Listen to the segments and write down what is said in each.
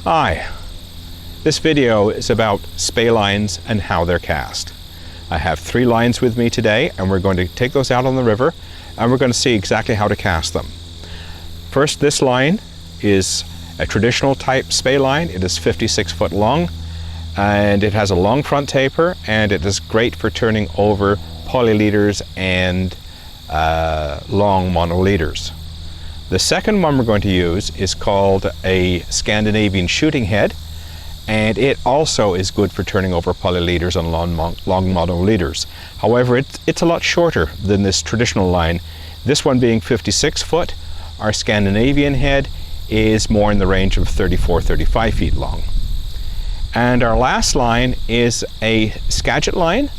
Hi, this video is about spey lines and how they're cast. I have 3 lines with me today and we're going to take those out on the river and we're going to see exactly how to cast them. First, this line is a traditional type spey line. It is 56 foot long and it has a long front taper and it is great for turning over polyleaders and long monoleaders. The second one we're going to use is called a Scandinavian shooting head, and it also is good for turning over polyleaders and long monoleaders. However, it's a lot shorter than this traditional line. This one being 56 foot, our Scandinavian head is more in the range of 34-35 feet long. And our last line is a Skagit line.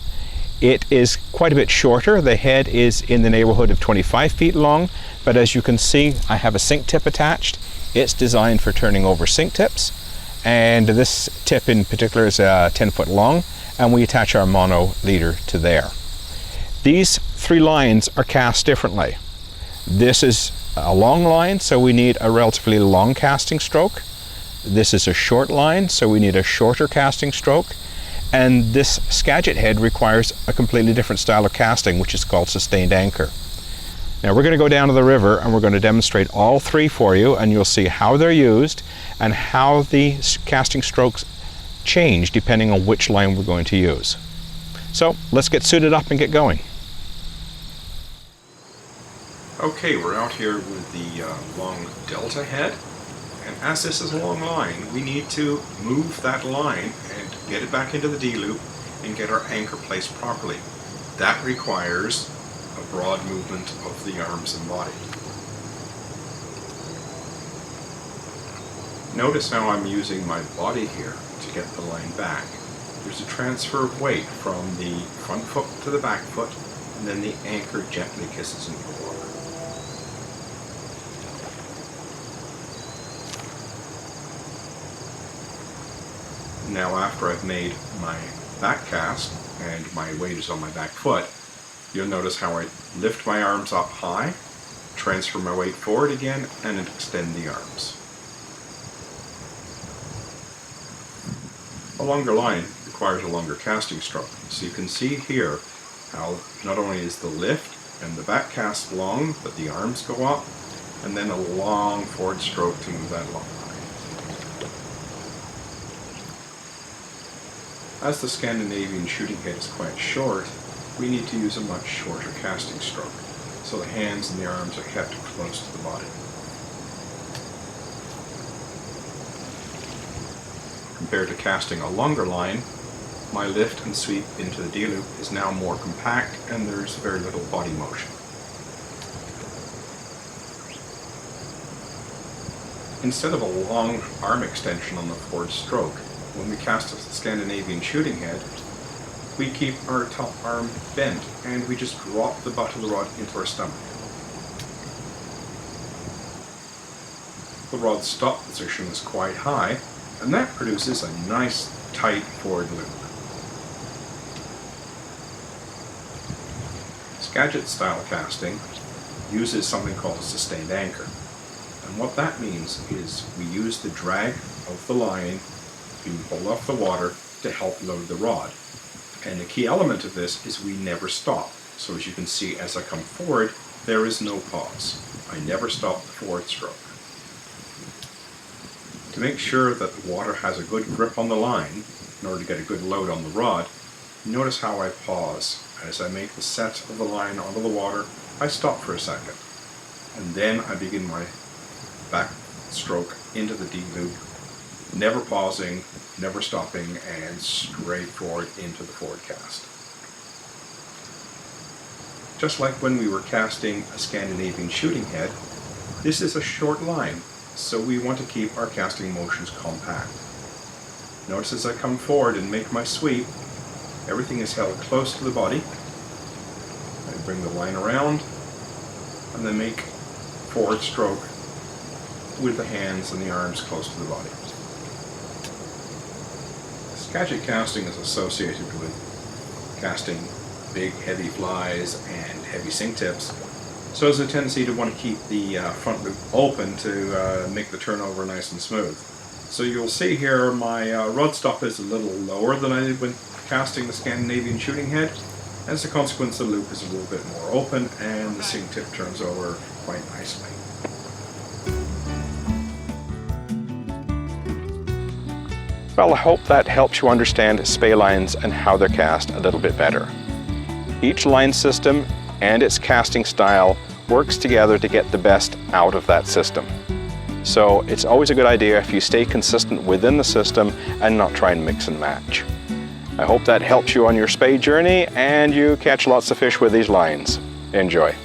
It is quite a bit shorter. The head is in the neighborhood of 25 feet long, but as you can see, I have a sink tip attached. It's designed for turning over sink tips, and this tip in particular is 10 foot long, and we attach our mono leader to there. These 3 lines are cast differently. This is a long line, so we need a relatively long casting stroke. This is a short line, so we need a shorter casting stroke. And this Skagit head requires a completely different style of casting, which is called sustained anchor. Now we're going to go down to the river and we're going to demonstrate all 3 for you, and you'll see how they're used and how the casting strokes change depending on which line we're going to use. So let's get suited up and get going. Okay, we're out here with the long delta head, and as this is a long line, we need to move that line and get it back into the D-loop and get our anchor placed properly. That requires a broad movement of the arms and body. Notice how I'm using my body here to get the line back. There's a transfer of weight from the front foot to the back foot, and then the anchor gently kisses into the water. Now after I've made my back cast and my weight is on my back foot, you'll notice how I lift my arms up high, transfer my weight forward again, and extend the arms. A longer line requires a longer casting stroke. So you can see here how not only is the lift and the back cast long, but the arms go up, and then a long forward stroke to move that long. As the Scandinavian shooting head is quite short, we need to use a much shorter casting stroke, so the hands and the arms are kept close to the body. Compared to casting a longer line, my lift and sweep into the D-loop is now more compact and there's very little body motion. Instead of a long arm extension on the forward stroke, when we cast a Scandinavian shooting head, we keep our top arm bent and we just drop the butt of the rod into our stomach. The rod's stop position is quite high, and that produces a nice tight forward loop. Skagit style casting uses something called a sustained anchor, and what that means is we use the drag of the line being pulled off the water to help load the rod. And the key element of this is we never stop. So as you can see, as I come forward, there is no pause. I never stop the forward stroke. To make sure that the water has a good grip on the line, in order to get a good load on the rod, notice how I pause. As I make the set of the line onto the water, I stop for a second. And then I begin my back stroke into the D-loop, never pausing, never stopping, and straight forward into the forward cast. Just like when we were casting a Scandinavian shooting head, this is a short line, so we want to keep our casting motions compact. Notice as I come forward and make my sweep, everything is held close to the body. I bring the line around and then make forward stroke with the hands and the arms close to the body. Skagit casting is associated with casting big heavy flies and heavy sink tips, so there's a tendency to want to keep the front loop open to make the turnover nice and smooth. So you'll see here my rod stop is a little lower than I did when casting the Scandinavian shooting head. As a consequence, the loop is a little bit more open and the sink tip turns over quite nicely. Well, I hope that helps you understand Spey lines and how they're cast a little bit better. Each line system and its casting style works together to get the best out of that system. So it's always a good idea if you stay consistent within the system and not try and mix and match. I hope that helps you on your Spey journey and you catch lots of fish with these lines. Enjoy.